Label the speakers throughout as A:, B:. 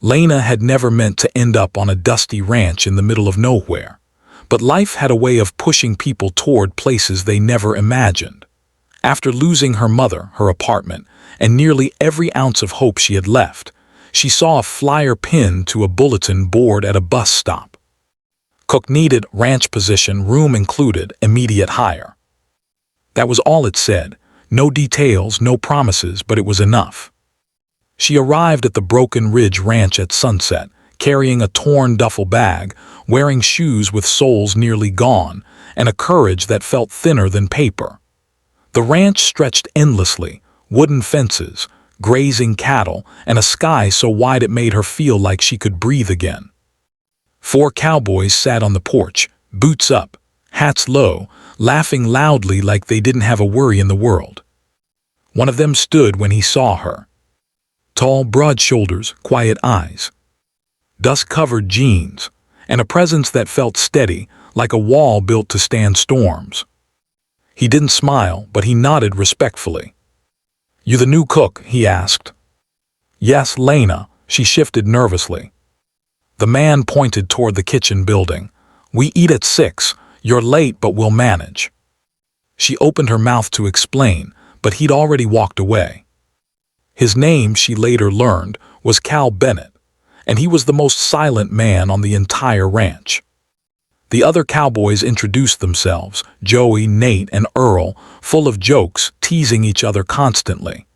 A: Lena had never meant to end up on a dusty ranch in the middle of nowhere, but life had a way of pushing people toward places they never imagined. After losing her mother, her apartment, and nearly every ounce of hope she had left, she saw a flyer pinned to a bulletin board at a bus stop. Cook needed, ranch position, room included, immediate hire. That was all it said. No details, no promises, but it was enough. She arrived at the Broken Ridge Ranch at sunset, carrying a torn duffel bag, wearing shoes with soles nearly gone, and a courage that felt thinner than paper. The ranch stretched endlessly, wooden fences, grazing cattle, and a sky so wide it made her feel like she could breathe again. 4 cowboys sat on the porch, boots up, hats low, laughing loudly like they didn't have a worry in the world. One of them stood when he saw her. Tall, broad shoulders, quiet eyes, dust-covered jeans, and a presence that felt steady, like a wall built to stand storms. He didn't smile, but he nodded respectfully. "You the new cook?" he asked. "Yes, Lena," she shifted nervously. The man pointed toward the kitchen building. "We eat at 6. You're late, but we'll manage." She opened her mouth to explain, but he'd already walked away. His name, she later learned, was Cal Bennett, and he was the most silent man on the entire ranch. The other cowboys introduced themselves, Joey, Nate, and Earl, full of jokes, teasing each other constantly.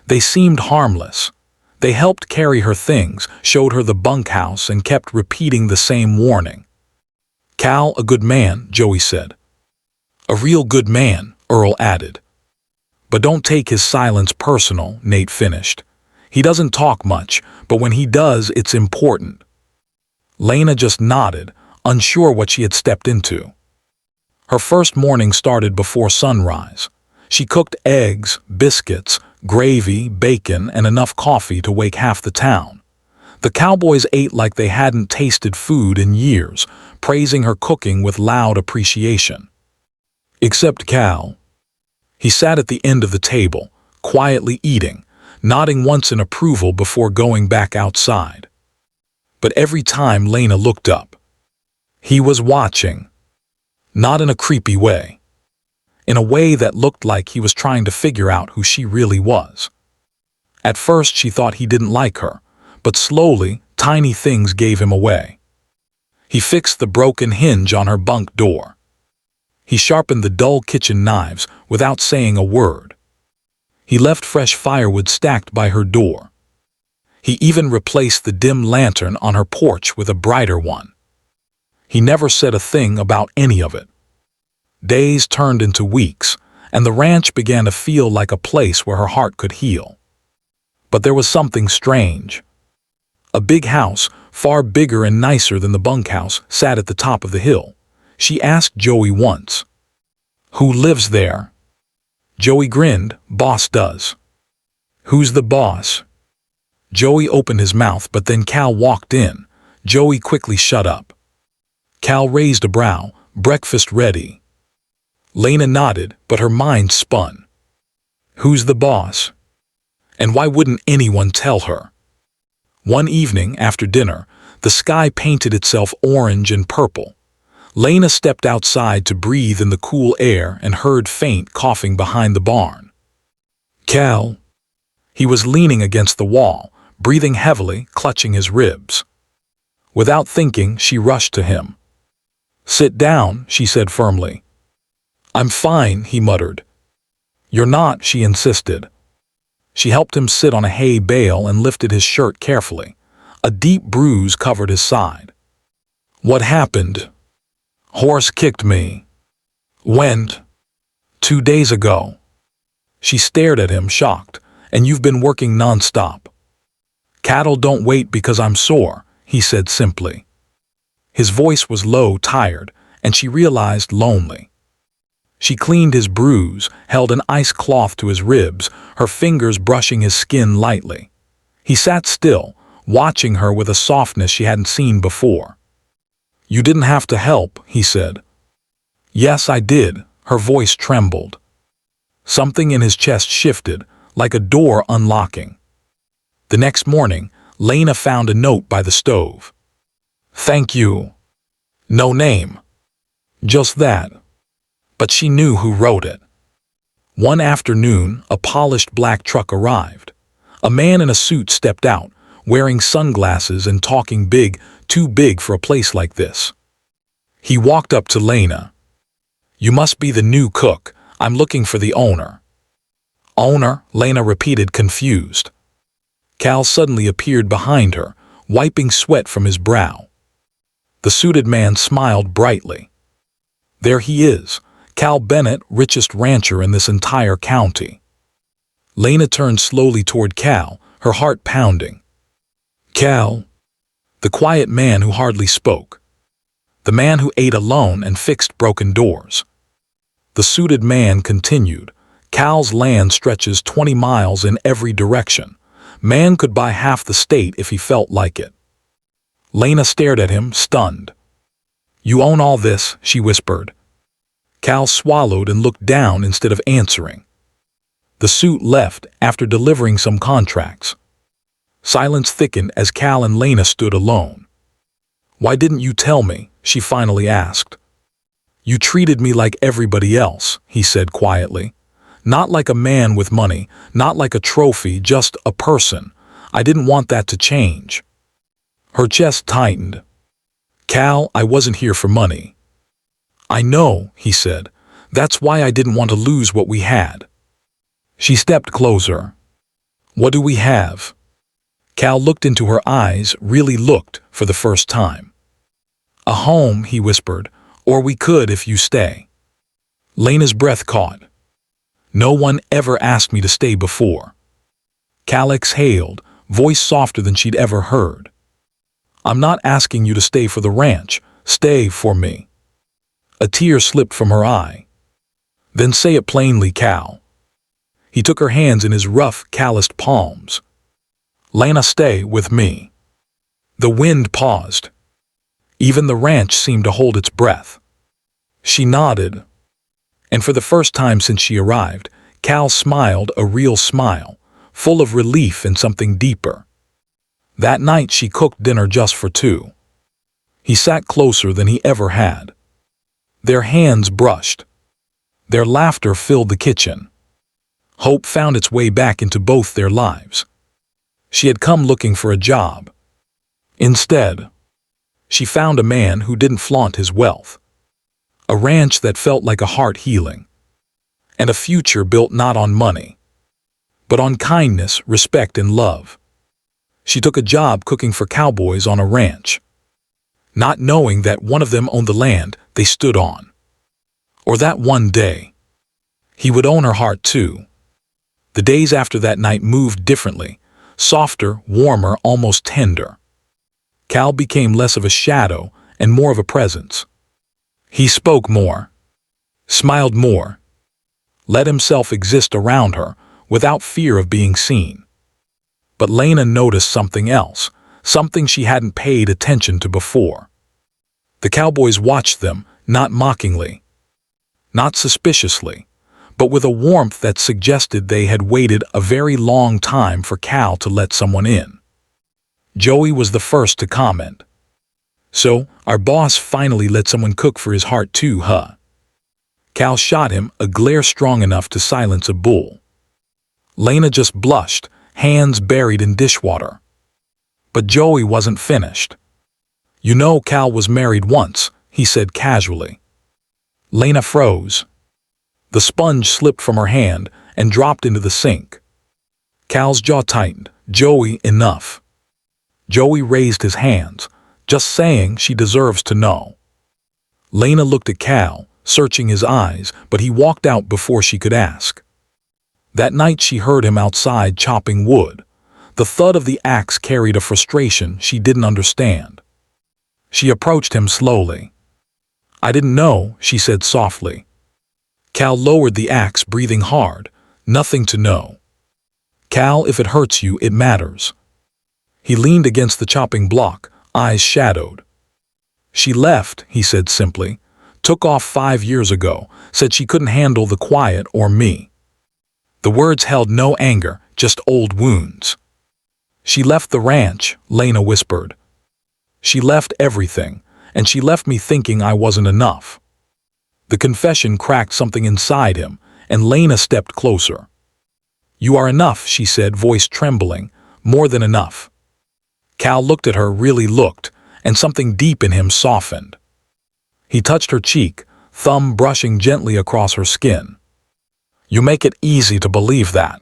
A: They seemed harmless. They helped carry her things, showed her the bunkhouse, and kept repeating the same warning. "Cal, a good man," Joey said. "A real good man," Earl added. "But don't take his silence personal," Nate finished. "He doesn't talk much, but when he does, it's important." Lena just nodded, unsure what she had stepped into. Her first morning started before sunrise. She cooked eggs, biscuits, gravy, bacon, and enough coffee to wake half the town. The cowboys ate like they hadn't tasted food in years, praising her cooking with loud appreciation. Except Cal. He sat at the end of the table, quietly eating, nodding once in approval before going back outside. But every time Lena looked up, he was watching. Not in a creepy way. In a way that looked like he was trying to figure out who she really was. At first she thought he didn't like her, but slowly, tiny things gave him away. He fixed the broken hinge on her bunk door. He sharpened the dull kitchen knives without saying a word. He left fresh firewood stacked by her door. He even replaced the dim lantern on her porch with a brighter one. He never said a thing about any of it. Days turned into weeks, and the ranch began to feel like a place where her heart could heal. But there was something strange. A big house, far bigger and nicer than the bunkhouse, sat at the top of the hill. She asked Joey once, "Who lives there?" Joey grinned. "Boss does." "Who's the boss?" Joey opened his mouth, but then Cal walked in. Joey quickly shut up. Cal raised a brow. "Breakfast ready." Lena nodded, but her mind spun. Who's the boss? And why wouldn't anyone tell her? One evening, after dinner, the sky painted itself orange and purple. Lena stepped outside to breathe in the cool air and heard faint coughing behind the barn. "Cal." He was leaning against the wall, breathing heavily, clutching his ribs. Without thinking, she rushed to him. "Sit down," she said firmly. "I'm fine," he muttered. "You're not," she insisted. She helped him sit on a hay bale and lifted his shirt carefully. A deep bruise covered his side. "What happened?" "Horse kicked me." "When?" "2 days ago." She stared at him, shocked. "And you've been working nonstop." "Cattle don't wait because I'm sore," he said simply. His voice was low, tired, and she realized lonely. She cleaned his bruise, held an ice cloth to his ribs, her fingers brushing his skin lightly. He sat still, watching her with a softness she hadn't seen before. "You didn't have to help," he said. "Yes, I did." Her voice trembled. Something in his chest shifted, like a door unlocking. The next morning, Lena found a note by the stove. "Thank you." No name. Just that. But she knew who wrote it. One afternoon, a polished black truck arrived. A man in a suit stepped out, wearing sunglasses and talking big, too big for a place like this. He walked up to Lena. "You must be the new cook. I'm looking for the owner." "Owner?" Lena repeated, confused. Cal suddenly appeared behind her, wiping sweat from his brow. The suited man smiled brightly. "There he is, Cal Bennett, richest rancher in this entire county." Lena turned slowly toward Cal, her heart pounding. "Cal?" The quiet man who hardly spoke. The man who ate alone and fixed broken doors. The suited man continued, "Cal's land stretches 20 miles in every direction. Man could buy half the state if he felt like it." Lena stared at him, stunned. "You own all this?" she whispered. Cal swallowed and looked down instead of answering. The suit left after delivering some contracts. Silence thickened as Cal and Lena stood alone. "Why didn't you tell me?" she finally asked. "You treated me like everybody else," he said quietly. "Not like a man with money, not like a trophy, just a person. I didn't want that to change." Her chest tightened. "Cal, I wasn't here for money." "I know," he said. "That's why I didn't want to lose what we had." She stepped closer. "What do we have?" Cal looked into her eyes, really looked, for the first time. "A home," he whispered, "or we could if you stay." Lena's breath caught. "No one ever asked me to stay before." Cal exhaled, voice softer than she'd ever heard. "I'm not asking you to stay for the ranch. Stay for me." A tear slipped from her eye. "Then say it plainly, Cal." He took her hands in his rough, calloused palms. "Lena, stay with me." The wind paused. Even the ranch seemed to hold its breath. She nodded. And for the first time since she arrived, Cal smiled, a real smile, full of relief and something deeper. That night she cooked dinner just for two. He sat closer than he ever had. Their hands brushed. Their laughter filled the kitchen. Hope found its way back into both their lives. She had come looking for a job. Instead, she found a man who didn't flaunt his wealth. A ranch that felt like a heart healing. And a future built not on money, but on kindness, respect, and love. She took a job cooking for cowboys on a ranch, not knowing that one of them owned the land they stood on. Or that one day, he would own her heart too. The days after that night moved differently, softer, warmer, almost tender. Cal became less of a shadow and more of a presence. He spoke more, smiled more, let himself exist around her without fear of being seen. But Lena noticed something else, something she hadn't paid attention to before. The cowboys watched them, not mockingly, not suspiciously, but with a warmth that suggested they had waited a very long time for Cal to let someone in. Joey was the first to comment. "So, our boss finally let someone cook for his heart too, huh?" Cal shot him, a glare strong enough to silence a bull. Lena just blushed, hands buried in dishwater. But Joey wasn't finished. "You know Cal was married once," he said casually. Lena froze. The sponge slipped from her hand and dropped into the sink. Cal's jaw tightened. "Joey, enough." Joey raised his hands, just saying she deserves to know. Lena looked at Cal, searching his eyes, but he walked out before she could ask. That night she heard him outside chopping wood. The thud of the axe carried a frustration she didn't understand. She approached him slowly. "I didn't know," she said softly. Cal lowered the axe, breathing hard. "Nothing to know." "Cal, if it hurts you, it matters." He leaned against the chopping block, eyes shadowed. "She left," he said simply. "Took off 5 years ago, said she couldn't handle the quiet or me." The words held no anger, just old wounds. She left the ranch, Lena whispered. She left everything, and she left me thinking I wasn't enough. The confession cracked something inside him, and Lena stepped closer. You are enough, she said, voice trembling, more than enough. Cal looked at her, really looked, and something deep in him softened. He touched her cheek, thumb brushing gently across her skin. You make it easy to believe that.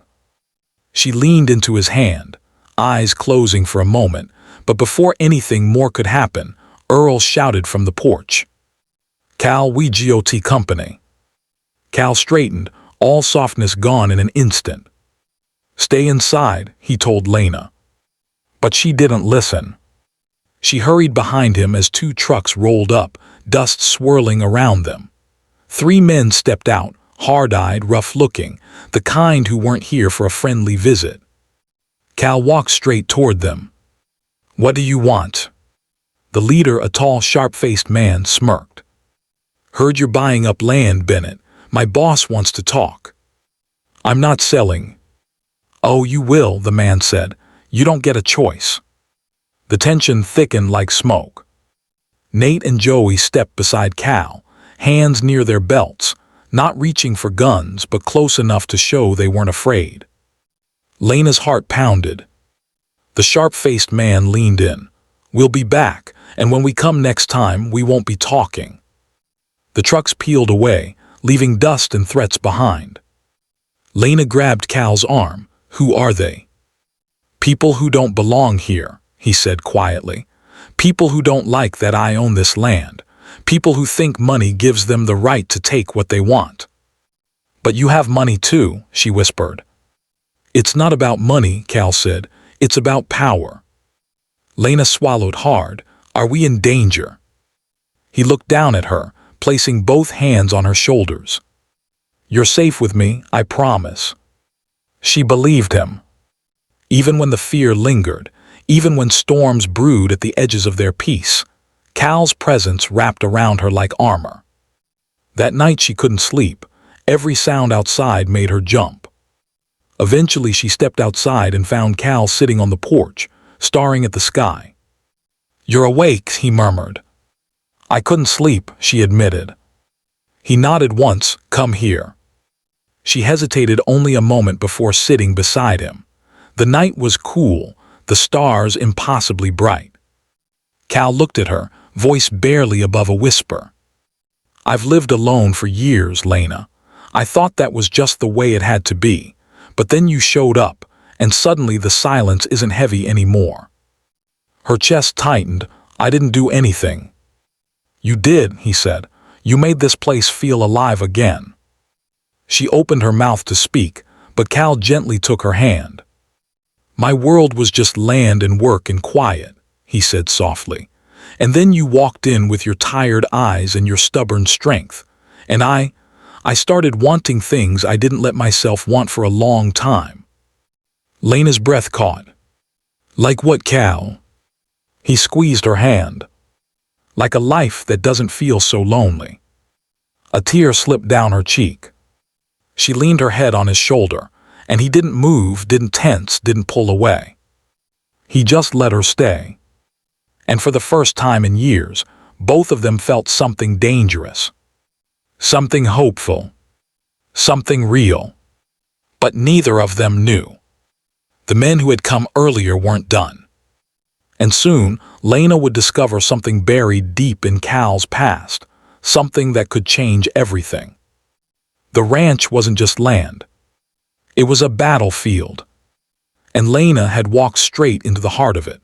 A: She leaned into his hand, eyes closing for a moment, but before anything more could happen, Earl shouted from the porch. Cal, we GOT company. Cal straightened, all softness gone in an instant. Stay inside, he told Lena. But she didn't listen. She hurried behind him as 2 trucks rolled up, dust swirling around them. 3 men stepped out, hard-eyed, rough-looking, the kind who weren't here for a friendly visit. Cal walked straight toward them. What do you want? The leader, a tall, sharp-faced man, smirked. Heard you're buying up land, Bennett. My boss wants to talk. I'm not selling. Oh, you will, the man said. You don't get a choice. The tension thickened like smoke. Nate and Joey stepped beside Cal, hands near their belts, not reaching for guns but close enough to show they weren't afraid. Lena's heart pounded. The sharp-faced man leaned in. We'll be back, and when we come next time, we won't be talking. The trucks peeled away, leaving dust and threats behind. Lena grabbed Cal's arm. Who are they? People who don't belong here, he said quietly. People who don't like that I own this land. People who think money gives them the right to take what they want. But you have money too, she whispered. It's not about money, Cal said. It's about power. Lena swallowed hard. Are we in danger? He looked down at her, placing both hands on her shoulders. You're safe with me, I promise. She believed him. Even when the fear lingered, even when storms brewed at the edges of their peace, Cal's presence wrapped around her like armor. That night she couldn't sleep. Every sound outside made her jump. Eventually she stepped outside and found Cal sitting on the porch, staring at the sky. You're awake, he murmured. I couldn't sleep, she admitted. He nodded once. Come here. She hesitated only a moment before sitting beside him. The night was cool, the stars impossibly bright. Cal looked at her, voice barely above a whisper. I've lived alone for years, Lena. I thought that was just the way it had to be. But then you showed up, and suddenly the silence isn't heavy anymore. Her chest tightened. I didn't do anything. You did, he said. You made this place feel alive again. She opened her mouth to speak, but Cal gently took her hand. My world was just land and work and quiet, he said softly. And then you walked in with your tired eyes and your stubborn strength. And I started wanting things I didn't let myself want for a long time. Lena's breath caught. Like what, Cal? He squeezed her hand. Like a life that doesn't feel so lonely. A tear slipped down her cheek. She leaned her head on his shoulder, and he didn't move, didn't tense, didn't pull away. He just let her stay. And for the first time in years, both of them felt something dangerous. Something hopeful. Something real. But neither of them knew. The men who had come earlier weren't done. And soon, Lena would discover something buried deep in Cal's past, something that could change everything. The ranch wasn't just land. It was a battlefield. And Lena had walked straight into the heart of it.